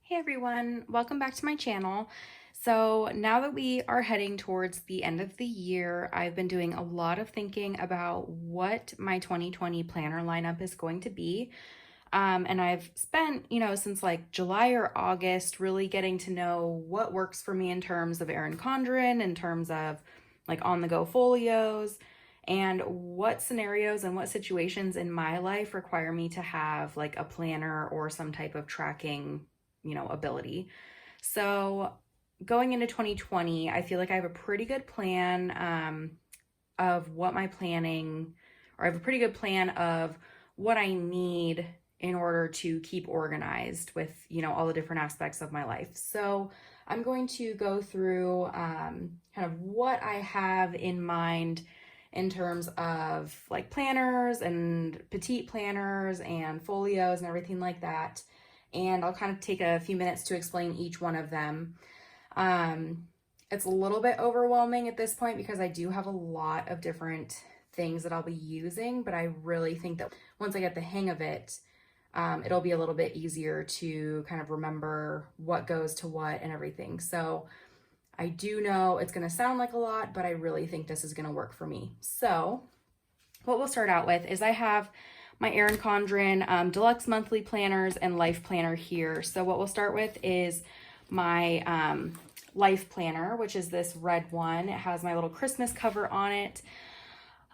Hey everyone, welcome back to my channel. So now that we are heading towards the end of the year, I've been doing a lot of thinking about what my 2020 planner lineup is going to be. And I've spent, since like July or August really getting to know what works for me in terms of Erin Condren, in terms of like on-the-go folios, and what scenarios and what situations in my life require me to have like a planner or some type of tracking ability. So going into 2020, I feel like I have a pretty good plan of what my planning, or I have a pretty good plan of what I need in order to keep organized with, all the different aspects of my life. So I'm going to go through kind of what I have in mind in terms of like planners and petite planners and folios and everything like that. And I'll kind of take a few minutes to explain each one of them. It's a little bit overwhelming at this point because I do have a lot of different things that I'll be using, but I really think that once I get the hang of it, it'll be a little bit easier to kind of remember what goes to what and everything. So I do know it's going to sound like a lot, but I really think this is going to work for me. So what we'll start out with is I have my Erin Condren Deluxe monthly planners and life planner here. So what we'll start with is my life planner, which is this red one. It has my little Christmas cover on it.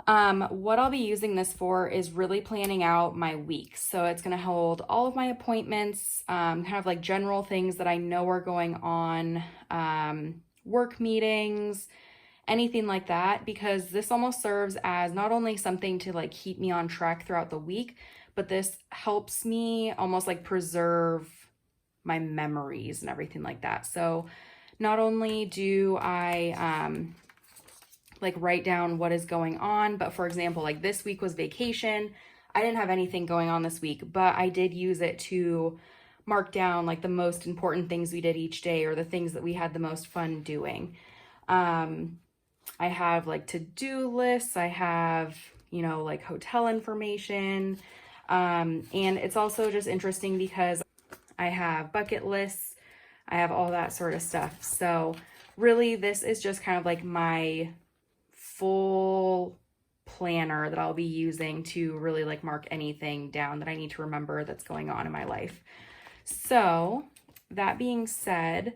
What I'll be using this for is really planning out my week. So it's going to hold all of my appointments, kind of like general things that I know are going on, work meetings, anything like that, because this almost serves as not only something to like keep me on track throughout the week, but this helps me almost like preserve my memories and everything like that. So not only do I like write down what is going on, but for example, like this week was vacation. I didn't have anything going on this week, but I did use it to mark down like the most important things we did each day or the things that we had the most fun doing. I have like to-do lists. I have, like hotel information. And it's also just interesting because I have bucket lists. I have all that sort of stuff. So really this is just kind of like my full planner that I'll be using to really like mark anything down that I need to remember that's going on in my life. So that being said,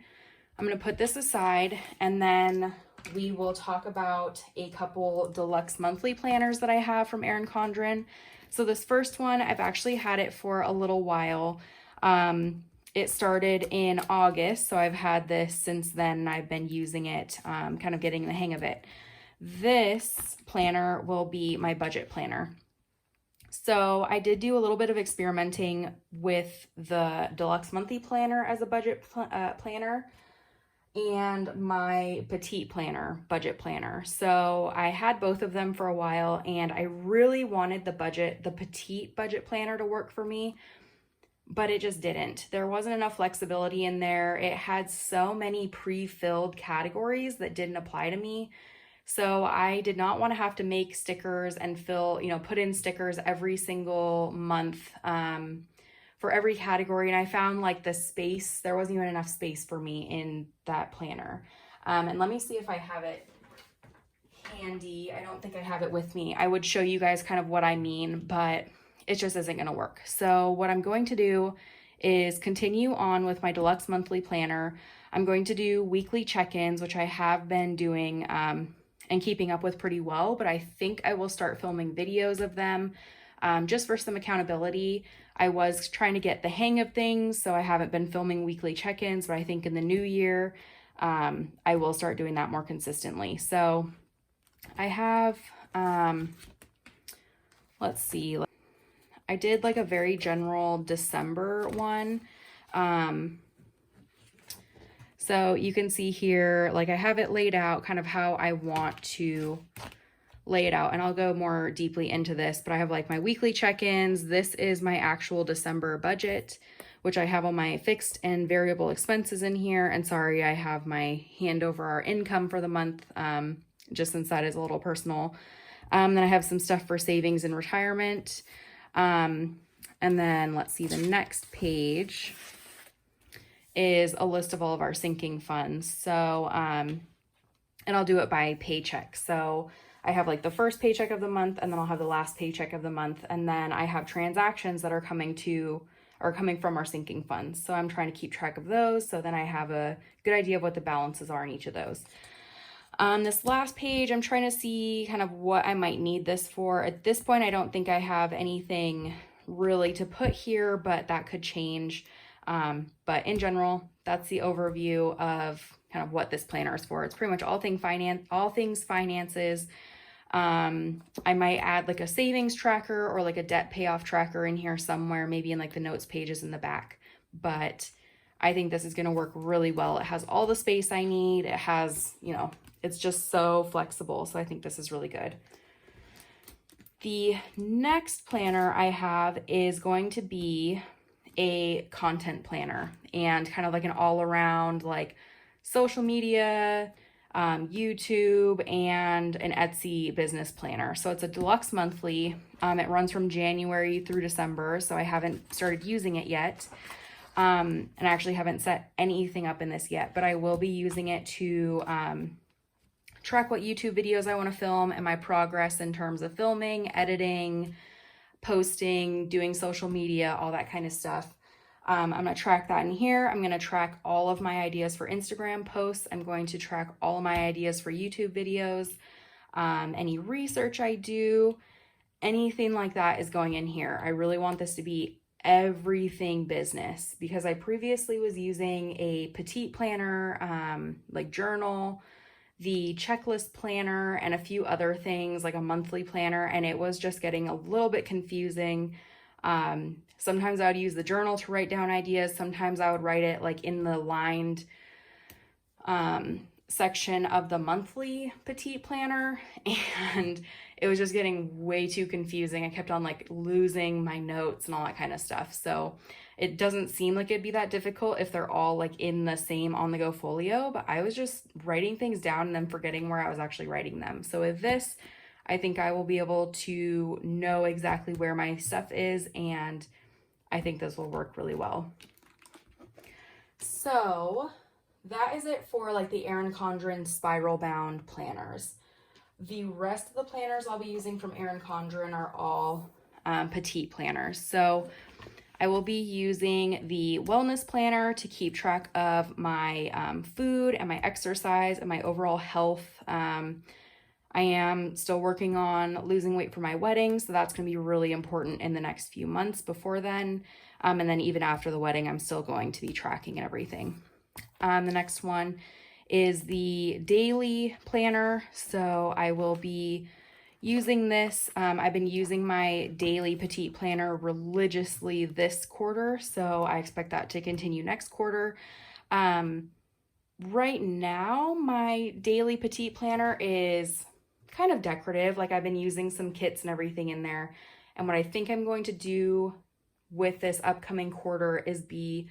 I'm going to put this aside and then we will talk about a couple deluxe monthly planners that I have from Erin Condren. So this first one, I've actually had it for a little while. It started in August, so I've had this since then and I've been using it, kind of getting the hang of it. This planner will be my budget planner. So I did do a little bit of experimenting with the deluxe monthly planner as a budget planner and my petite planner, budget planner. So I had both of them for a while and I really wanted the petite budget planner to work for me, but it just didn't. There wasn't enough flexibility in there. It had so many pre-filled categories that didn't apply to me. So I did not want to have to make stickers and put in stickers every single month for every category. And I found like there wasn't even enough space for me in that planner. And let me see if I have it handy. I don't think I have it with me. I would show you guys kind of what I mean, but it just isn't going to work. So what I'm going to do is continue on with my deluxe monthly planner. I'm going to do weekly check-ins, which I have been doing and keeping up with pretty well, but I think I will start filming videos of them just for some accountability. I was trying to get the hang of things, so I haven't been filming weekly check-ins, but I think in the new year, I will start doing that more consistently. So I have, let's see, I did like a very general December one. So you can see here, like I have it laid out kind of how I want to lay it out, and I'll go more deeply into this, but I have like my weekly check-ins. This is my actual December budget, which I have all my fixed and variable expenses in here. And sorry, I have my hand over our income for the month, just since that is a little personal. Then I have some stuff for savings and retirement. And then let's see, the next page is a list of all of our sinking funds. So, and I'll do it by paycheck. So I have like the first paycheck of the month, and then I'll have the last paycheck of the month. And then I have transactions that are coming from our sinking funds. So I'm trying to keep track of those. So then I have a good idea of what the balances are in each of those. This last page, I'm trying to see kind of what I might need this for. At this point, I don't think I have anything really to put here, but that could change. But in general, that's the overview of kind of what this planner is for. It's pretty much all things finances. I might add like a savings tracker or like a debt payoff tracker in here somewhere, maybe in like the notes pages in the back. But I think this is going to work really well. It has all the space I need. It has, it's just so flexible. So I think this is really good. The next planner I have is going to be a content planner and kind of like an all around like social media, YouTube, and an Etsy business planner. So it's a deluxe monthly. It runs from January through December. So I haven't started using it yet. And I actually haven't set anything up in this yet, but I will be using it to track what YouTube videos I want to film and my progress in terms of filming, editing, posting, doing social media, all that kind of stuff. I'm going to track that in here. I'm going to track all of my ideas for Instagram posts. I'm going to track all of my ideas for YouTube videos, any research I do, anything like that is going in here. I really want this to be everything business because I previously was using a petite planner, like journal, the checklist planner, and a few other things like a monthly planner, and it was just getting a little bit confusing. Sometimes I would use the journal to write down ideas. Sometimes I would write it like in the lined section of the monthly petite planner, and it was just getting way too confusing. I kept on like losing my notes and all that kind of stuff. So it doesn't seem like it'd be that difficult if they're all like in the same on-the-go folio, but I was just writing things down and then forgetting where I was actually writing them. So with this, I think I will be able to know exactly where my stuff is, and I think this will work really well. So that is it for like the Erin Condren spiral bound planners. The rest of the planners I'll be using from Erin Condren are all petite planners. So I will be using the wellness planner to keep track of my food and my exercise and my overall health. I am still working on losing weight for my wedding, so that's going to be really important in the next few months before then. And then even after the wedding, I'm still going to be tracking and everything. The next one is the daily planner. So I will be using this. I've been using my daily petite planner religiously this quarter, so I expect that to continue next quarter. Right now, my daily petite planner is kind of decorative. Like I've been using some kits and everything in there. And what I think I'm going to do with this upcoming quarter is be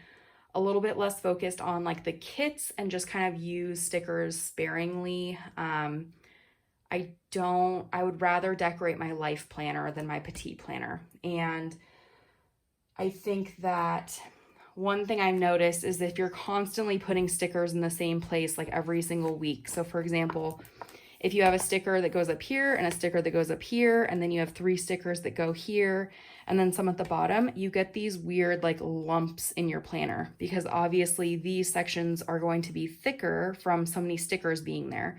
a little bit less focused on like the kits and just kind of use stickers sparingly. I would rather decorate my life planner than my petite planner. And I think that one thing I've noticed is if you're constantly putting stickers in the same place like every single week. So for example, if you have a sticker that goes up here and a sticker that goes up here, and then you have 3 stickers that go here, and then some at the bottom, you get these weird like lumps in your planner because obviously these sections are going to be thicker from so many stickers being there.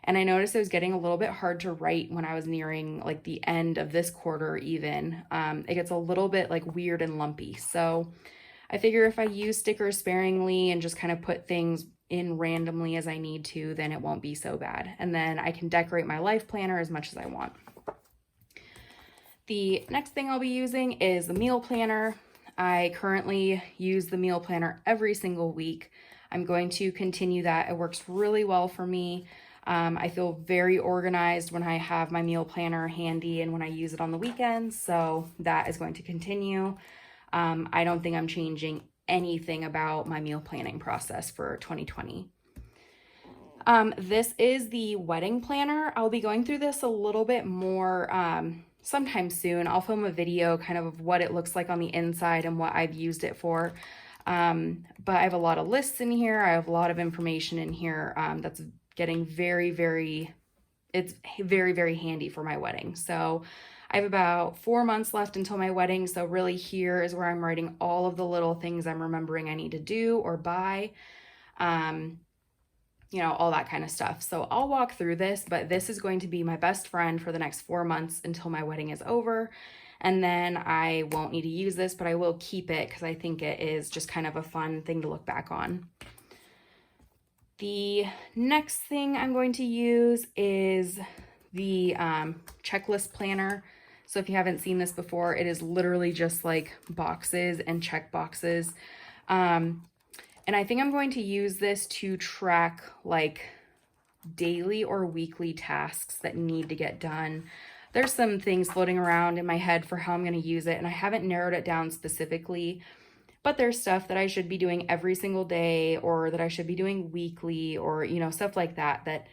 And I noticed it was getting a little bit hard to write when I was nearing like the end of this quarter even. It gets a little bit like weird and lumpy. So I figure if I use stickers sparingly and just kind of put things in randomly as I need to, then it won't be so bad. And then I can decorate my life planner as much as I want. The next thing I'll be using is the meal planner. I currently use the meal planner every single week. I'm going to continue that. It works really well for me. I feel very organized when I have my meal planner handy and when I use it on the weekends, so that is going to continue. I don't think I'm changing anything about my meal planning process for 2020. This is the wedding planner. I'll be going through this a little bit more sometime soon. I'll film a video kind of what it looks like on the inside and what I've used it for. But I have a lot of lists in here. I have a lot of information in here that's getting it's very, very handy for my wedding. So I have about 4 months left until my wedding. So really here is where I'm writing all of the little things I'm remembering I need to do or buy, all that kind of stuff. So I'll walk through this, but this is going to be my best friend for the next 4 months until my wedding is over. And then I won't need to use this, but I will keep it because I think it is just kind of a fun thing to look back on. The next thing I'm going to use is the checklist planner. So if you haven't seen this before, it is literally just like boxes and check boxes. And I think I'm going to use this to track like daily or weekly tasks that need to get done. There's some things floating around in my head for how I'm going to use it, and I haven't narrowed it down specifically, but there's stuff that I should be doing every single day or that I should be doing weekly or, stuff like that that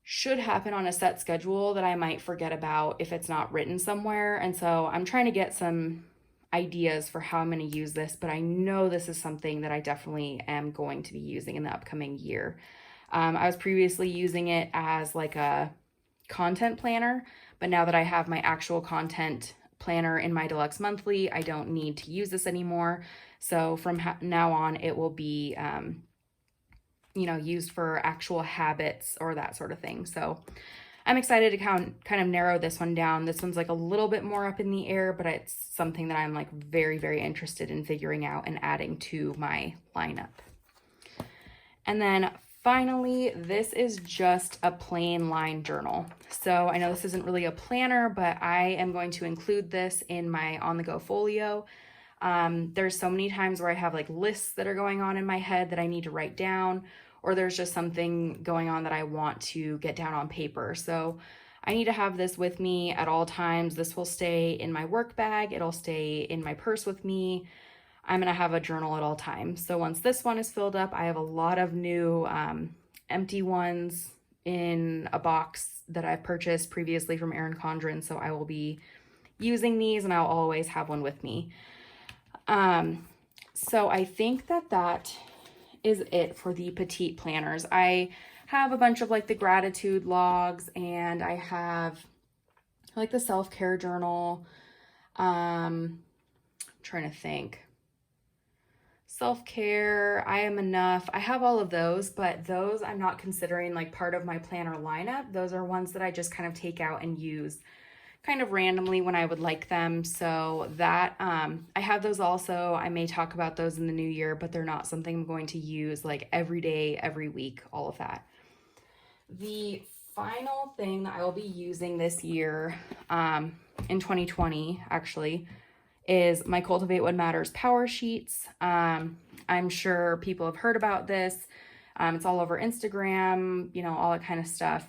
should happen on a set schedule that I might forget about if it's not written somewhere. And so I'm trying to get some ideas for how I'm going to use this, but I know this is something that I definitely am going to be using in the upcoming year. I was previously using it as like a content planner, but now that I have my actual content planner in my Deluxe monthly, I don't need to use this anymore. So from now on, it will be, used for actual habits or that sort of thing. So I'm excited to kind of narrow this one down. This one's like a little bit more up in the air, but it's something that I'm like very, very interested in figuring out and adding to my lineup. And then finally, this is just a plain line journal. So I know this isn't really a planner, but I am going to include this in my on-the-go folio. There's so many times where I have like lists that are going on in my head that I need to write down, or there's just something going on that I want to get down on paper. So I need to have this with me at all times. This will stay in my work bag. It'll stay in my purse with me. I'm going to have a journal at all times. So once this one is filled up, I have a lot of new empty ones in a box that I've purchased previously from Erin Condren. So I will be using these and I'll always have one with me. So I think that is it for the petite planners. I have a bunch of like the gratitude logs, and I have like the self-care journal. I'm trying to think. Self-care, I am enough. I have all of those, but those I'm not considering like part of my planner lineup. Those are ones that I just kind of take out and use kind of randomly when I would like them. So that I have those also. I may talk about those in the new year, but they're not something I'm going to use like every day, every week, all of that. The final thing that I will be using this year in 2020 actually is my Cultivate What Matters Powersheets. I'm sure people have heard about this. It's all over Instagram, all that kind of stuff.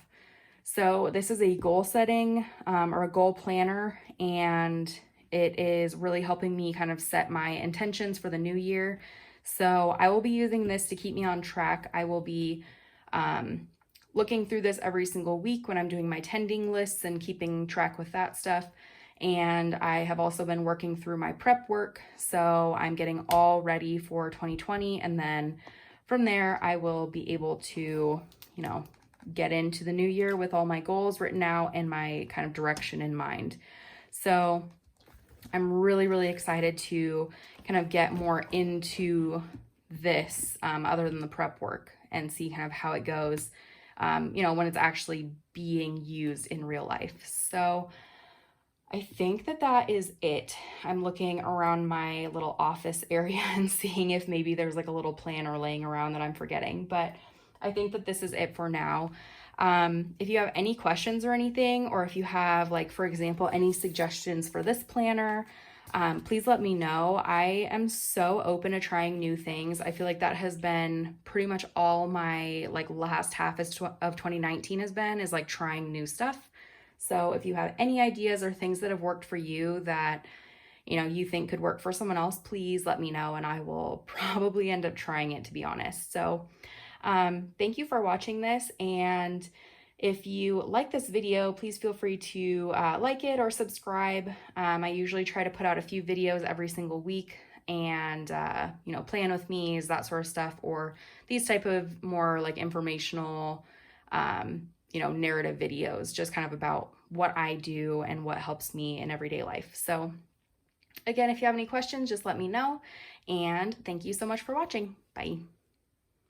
So this is a goal setting or a goal planner, and it is really helping me kind of set my intentions for the new year. So I will be using this to keep me on track. I will be looking through this every single week when I'm doing my tending lists and keeping track with that stuff. And I have also been working through my prep work. So I'm getting all ready for 2020. And then from there, I will be able to, get into the new year with all my goals written out and my kind of direction in mind. So I'm really, really excited to kind of get more into this other than the prep work and see kind of how it goes, when it's actually being used in real life. So I think that is it. I'm looking around my little office area and seeing if maybe there's like a little planner laying around that I'm forgetting, but I think that this is it for now. If you have any questions or anything, or if you have like, for example, any suggestions for this planner, please let me know. I am so open to trying new things. I feel like that has been pretty much all my like last half of 2019 is like trying new stuff. So if you have any ideas or things that have worked for you that, you think could work for someone else, please let me know, and I will probably end up trying it, to be honest. So thank you for watching this, and if you like this video, please feel free to like it or subscribe. I usually try to put out a few videos every single week, and, plan with me's, that sort of stuff, or these type of more like informational, narrative videos, just kind of about what I do and what helps me in everyday life. So again, if you have any questions, just let me know. And thank you so much for watching. Bye.